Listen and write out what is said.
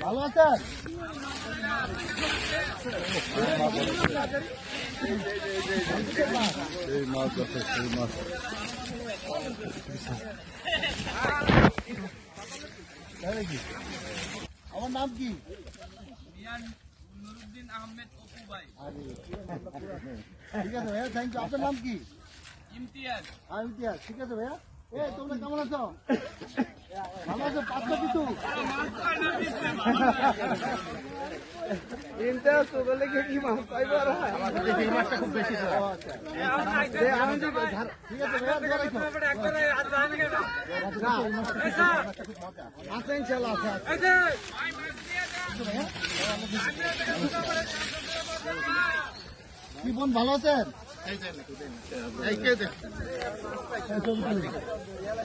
ভালো আছেন? আমার নাম কি? আহমেদ অপু ভাই। ঠিক আছে ভাইয়া, থ্যাংক ইউ। আপনার নাম কি? ইমতিয়াজ। ইমতিয়াজ। ঠিক আছে ভাইয়া। তোমরা কেমন আছো? ভালো আছো? পাঁচটা কিছু ইমতিয়াজ তো বলে কি মাছ পাইবো আর এই মাছটা খুব বেশি তো। ঠিক আছে ভাইয়া, দোয়া রাখো। আছে ইনশাআল্লাহ, আছে। কি বোন ভালো আছেন?